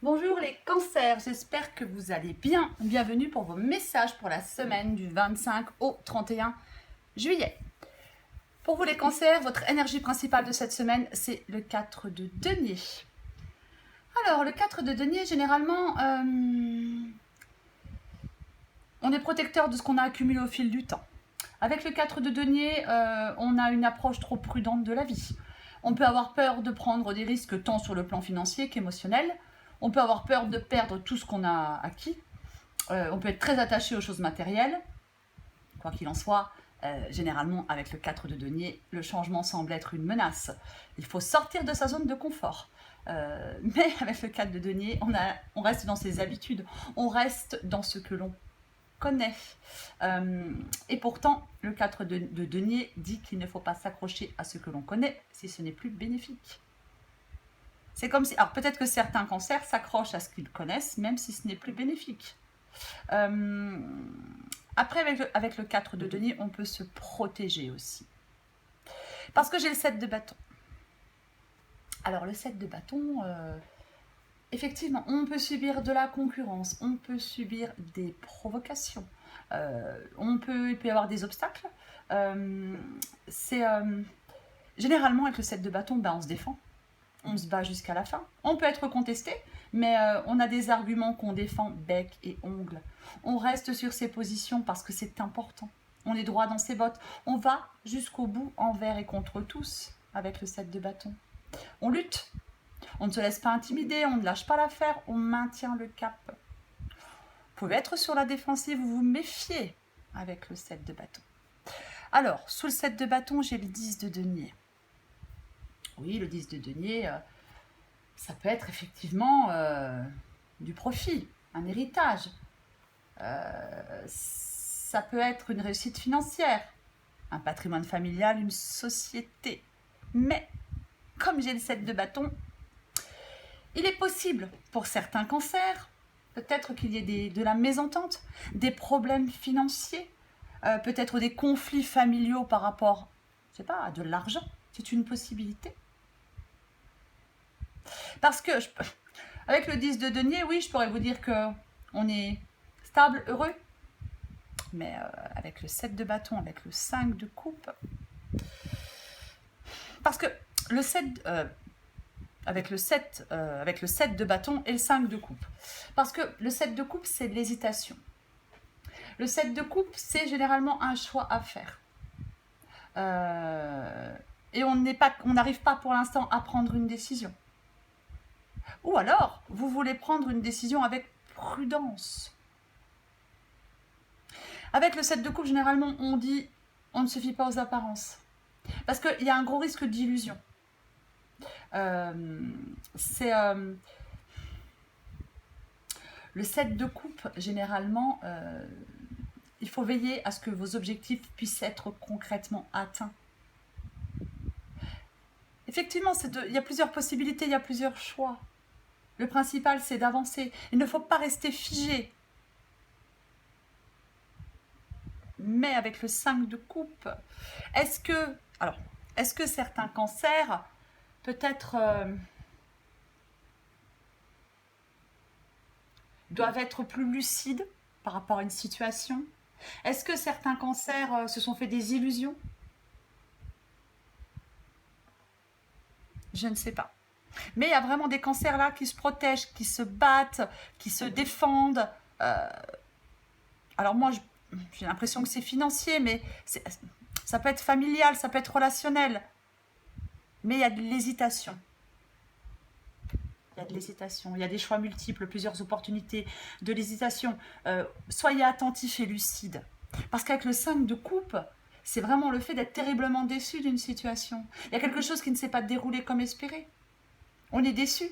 Bonjour les cancers, j'espère que vous allez bien. Bienvenue pour vos messages pour la semaine du 25 au 31 juillet. Pour vous les cancers, votre énergie principale de cette semaine, c'est le 4 de denier. Alors, le 4 de denier, généralement, on est protecteur de ce qu'on a accumulé au fil du temps. Avec le 4 de denier, on a une approche trop prudente de la vie. On peut avoir peur de prendre des risques tant sur le plan financier qu'émotionnel. On peut avoir peur de perdre tout ce qu'on a acquis. On peut être très attaché aux choses matérielles. Quoi qu'il en soit, généralement, avec le 4 de denier, le changement semble être une menace. Il faut sortir de sa zone de confort. Mais avec le 4 de denier, on reste dans ses habitudes. On reste dans ce que l'on connaît. Et pourtant, le 4 de denier dit qu'il ne faut pas s'accrocher à ce que l'on connaît si ce n'est plus bénéfique. C'est comme si, alors peut-être que certains cancers s'accrochent à ce qu'ils connaissent, même si ce n'est plus bénéfique. Après, avec le 4 de denier, on peut se protéger aussi. Parce que j'ai le 7 de bâton. Alors le 7 de bâton, effectivement, on peut subir de la concurrence, on peut subir des provocations, il peut y avoir des obstacles. Généralement, avec le 7 de bâton, on se défend. On se bat jusqu'à la fin. On peut être contesté, mais on a des arguments qu'on défend bec et ongles. On reste sur ses positions parce que c'est important. On est droit dans ses bottes. On va jusqu'au bout envers et contre tous avec le 7 de bâton. On lutte. On ne se laisse pas intimider, on ne lâche pas l'affaire, on maintient le cap. Vous pouvez être sur la défensive, vous vous méfiez avec le 7 de bâton. Alors, sous le 7 de bâton, j'ai le 10 de denier. Oui, le 10 de denier, ça peut être effectivement du profit, un héritage. Ça peut être une réussite financière, un patrimoine familial, une société. Mais, comme j'ai le 7 de bâton, il est possible pour certains cancers, peut-être qu'il y ait de la mésentente, des problèmes financiers, peut-être des conflits familiaux par rapport, je sais pas, à de l'argent. C'est une possibilité. Parce que, avec le 10 de denier, oui, je pourrais vous dire qu'on est stable, heureux. Mais avec le 7 de bâton, avec le 5 de coupe... Parce que le 7... avec le 7 de bâton et le 5 de coupe. Parce que le 7 de coupe, c'est de l'hésitation. Le 7 de coupe, c'est généralement un choix à faire. Et on n'arrive pas pour l'instant à prendre une décision. Ou alors, vous voulez prendre une décision avec prudence. Avec le 7 de coupe, généralement, on dit on ne se fie pas aux apparences. Parce qu'il y a un gros risque d'illusion. Le 7 de coupe, généralement, il faut veiller à ce que vos objectifs puissent être concrètement atteints. Effectivement, il y a plusieurs possibilités, il y a plusieurs choix. Le principal, c'est d'avancer. Il ne faut pas rester figé. Mais avec le 5 de coupe, est-ce que certains cancers, peut-être, doivent être plus lucides par rapport à une situation? Est-ce que certains cancers se sont fait des illusions? Je ne sais pas. Mais il y a vraiment des cancers là qui se protègent, qui se battent, qui se défendent. Alors moi, j'ai l'impression que c'est financier, mais ça peut être familial, ça peut être relationnel. Mais il y a de l'hésitation. Il y a de l'hésitation, il y a des choix multiples, plusieurs opportunités, de l'hésitation. Soyez attentifs et lucides. Parce qu'avec le 5 de coupe, c'est vraiment le fait d'être terriblement déçu d'une situation. Il y a quelque chose qui ne s'est pas déroulé comme espéré. On est déçu.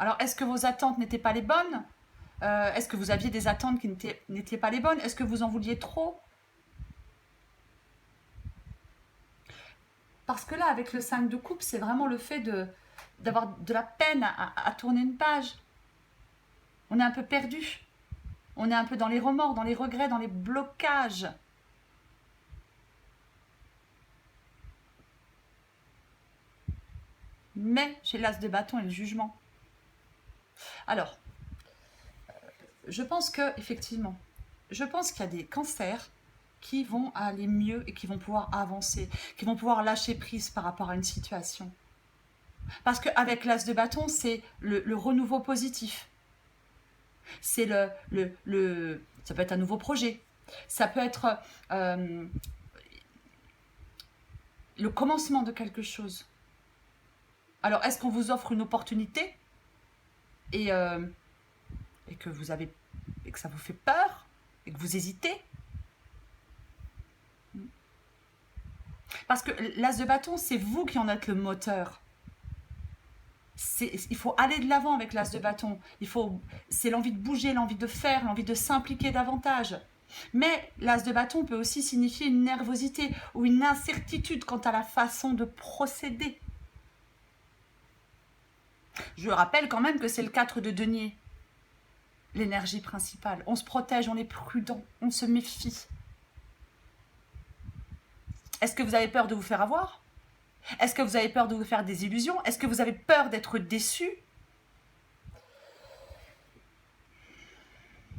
Alors, est-ce que vos attentes n'étaient pas les bonnes? Est-ce que vous aviez des attentes qui n'étaient pas les bonnes? Est-ce que vous en vouliez trop? Parce que là, avec le 5 de coupe, c'est vraiment le fait d'avoir de la peine à tourner une page. On est un peu perdu. On est un peu dans les remords, dans les regrets, dans les blocages. Mais j'ai l'as de bâton et le jugement. Alors, je pense que effectivement, je pense qu'il y a des cancers qui vont aller mieux et qui vont pouvoir avancer, qui vont pouvoir lâcher prise par rapport à une situation. Parce qu'avec l'as de bâton, c'est le renouveau positif. C'est ça peut être un nouveau projet. Ça peut être le commencement de quelque chose. Alors, est-ce qu'on vous offre une opportunité et que vous avez et que ça vous fait peur et que vous hésitez? Parce que l'as de bâton, c'est vous qui en êtes le moteur. Il faut aller de l'avant avec l'as de bâton. C'est l'envie de bouger, l'envie de faire, l'envie de s'impliquer davantage. Mais l'as de bâton peut aussi signifier une nervosité ou une incertitude quant à la façon de procéder. Je rappelle quand même que c'est le 4 de denier, l'énergie principale. On se protège, on est prudent, on se méfie. Est-ce que vous avez peur de vous faire avoir? Est-ce que vous avez peur de vous faire des illusions? Est-ce que vous avez peur d'être déçu?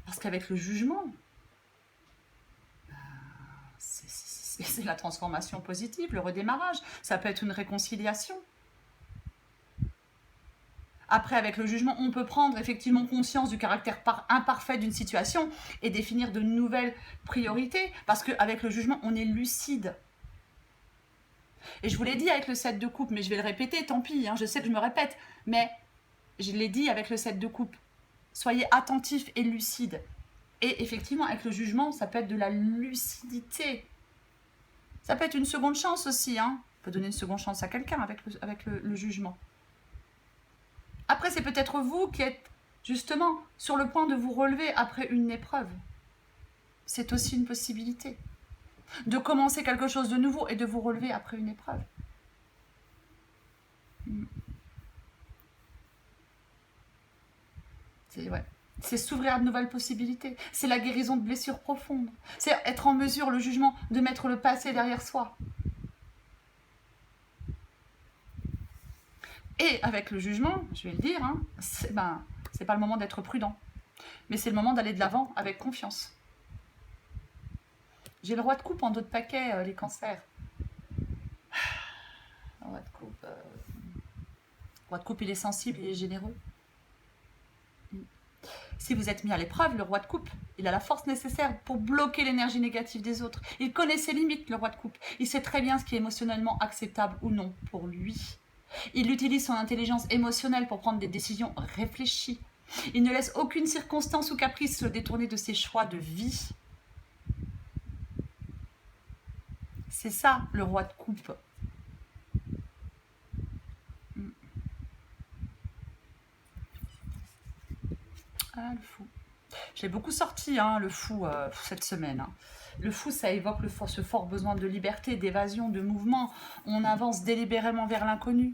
Parce qu'avec le jugement, c'est la transformation positive, le redémarrage. Ça peut être une réconciliation. Après, avec le jugement, on peut prendre effectivement conscience du caractère imparfait d'une situation et définir de nouvelles priorités. Parce qu'avec le jugement, on est lucide. Et je vous l'ai dit avec le 7 de coupe, mais je vais le répéter, tant pis, hein, je sais que je me répète, mais je l'ai dit avec le 7 de coupe. Soyez attentifs et lucides. Et effectivement, avec le jugement, ça peut être de la lucidité. Ça peut être une seconde chance aussi. Hein. On peut donner une seconde chance à quelqu'un avec le jugement. Après, c'est peut-être vous qui êtes justement sur le point de vous relever après une épreuve. C'est aussi une possibilité. De commencer quelque chose de nouveau et de vous relever après une épreuve. C'est s'ouvrir à de nouvelles possibilités. C'est la guérison de blessures profondes. C'est être en mesure, le jugement, de mettre le passé derrière soi. Et avec le jugement, je vais le dire, hein, c'est pas le moment d'être prudent. Mais c'est le moment d'aller de l'avant avec confiance. J'ai le roi de coupe en dos de paquet, les cancers. Le roi de coupe, il est sensible, il est généreux. Si vous êtes mis à l'épreuve, le roi de coupe, il a la force nécessaire pour bloquer l'énergie négative des autres. Il connaît ses limites, le roi de coupe. Il sait très bien ce qui est émotionnellement acceptable ou non pour lui. Il utilise son intelligence émotionnelle pour prendre des décisions réfléchies. Il ne laisse aucune circonstance ou caprice le détourner de ses choix de vie. C'est ça, le roi de coupe. Ah, le fou. Je l'ai beaucoup sorti, hein, le fou, cette semaine. Hein. Le fou, ça évoque ce fort besoin de liberté, d'évasion, de mouvement. On avance délibérément vers l'inconnu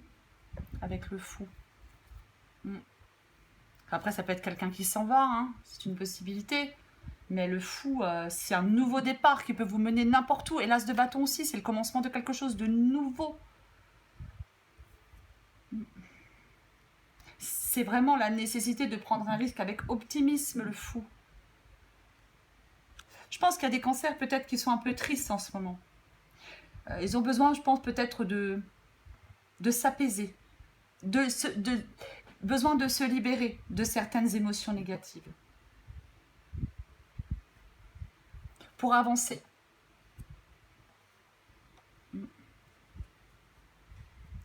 avec le fou. Après, ça peut être quelqu'un qui s'en va, hein, c'est une possibilité. Mais le fou, c'est un nouveau départ qui peut vous mener n'importe où. Et l'as de bâton aussi, c'est le commencement de quelque chose de nouveau. C'est vraiment la nécessité de prendre un risque avec optimisme, le fou. Je pense qu'il y a des cancers peut-être qui sont un peu tristes en ce moment. Ils ont besoin, je pense, peut-être de s'apaiser, besoin de se libérer de certaines émotions négatives pour avancer.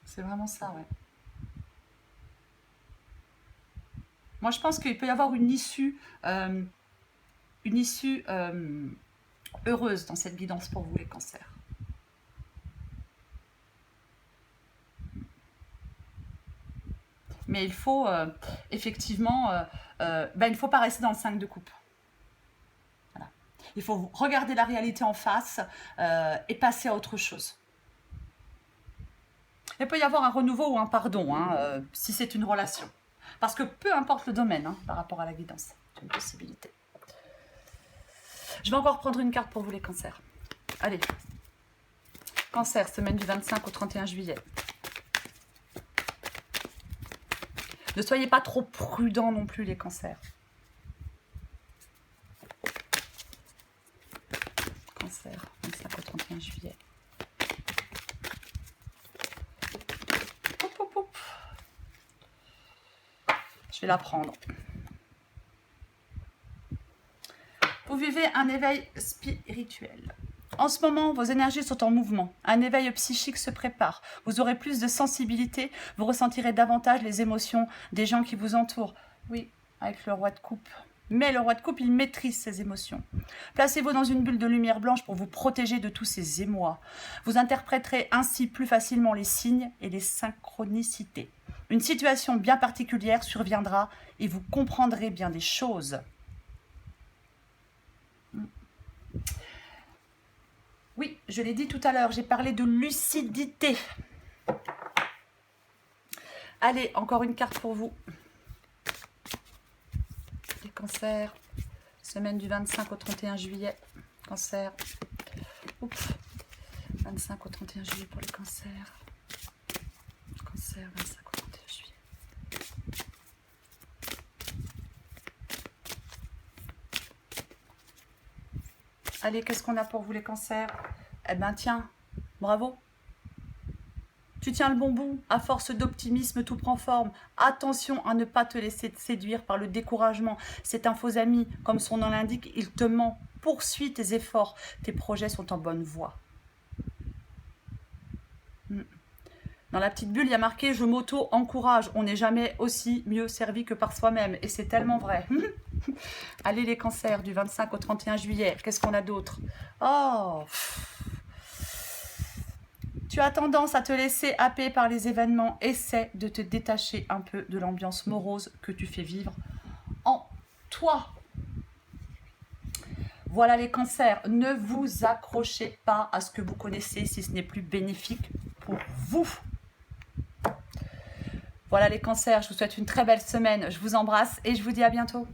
C'est vraiment ça, ouais. Moi, je pense qu'il peut y avoir une issue heureuse dans cette guidance pour vous, les cancers. Mais il faut effectivement, il ne faut pas rester dans le 5 de coupe. Voilà. Il faut regarder la réalité en face et passer à autre chose. Il peut y avoir un renouveau ou un pardon, hein, si c'est une relation. Parce que peu importe le domaine, hein, par rapport à la guidance, c'est une possibilité. Je vais encore prendre une carte pour vous, les cancers. Allez. Cancer, semaine du 25 au 31 juillet. Ne soyez pas trop prudents non plus, les cancers. Cancer, 25 au 31 juillet. Hop, hop, hop. Je vais la prendre. Vous vivez un éveil spirituel. En ce moment, vos énergies sont en mouvement. Un éveil psychique se prépare. Vous aurez plus de sensibilité. Vous ressentirez davantage les émotions des gens qui vous entourent. Oui, avec le roi de coupe. Mais le roi de coupe, il maîtrise ses émotions. Placez-vous dans une bulle de lumière blanche pour vous protéger de tous ces émois. Vous interpréterez ainsi plus facilement les signes et les synchronicités. Une situation bien particulière surviendra et vous comprendrez bien des choses. Oui, je l'ai dit tout à l'heure, j'ai parlé de lucidité. Allez, encore une carte pour vous. Les cancers, semaine du 25 au 31 juillet. Cancer. Oups. 25 au 31 juillet pour les cancers. Cancer, 25 au 31 juillet. Allez, qu'est-ce qu'on a pour vous les cancers? Eh ben tiens, bravo. Tu tiens le bon bout, à force d'optimisme, tout prend forme. Attention à ne pas te laisser séduire par le découragement. C'est un faux ami, comme son nom l'indique, il te ment. Poursuis tes efforts, tes projets sont en bonne voie. Dans la petite bulle, il y a marqué « Je m'auto-encourage ». On n'est jamais aussi mieux servi que par soi-même. Et c'est tellement vrai. Allez les cancers, du 25 au 31 juillet. Qu'est-ce qu'on a d'autre? Oh, tu as tendance à te laisser happer par les événements. Essaie de te détacher un peu de l'ambiance morose que tu fais vivre en toi. Voilà les cancers. Ne vous accrochez pas à ce que vous connaissez si ce n'est plus bénéfique pour vous. Voilà les cancers. Je vous souhaite une très belle semaine. Je vous embrasse et je vous dis à bientôt.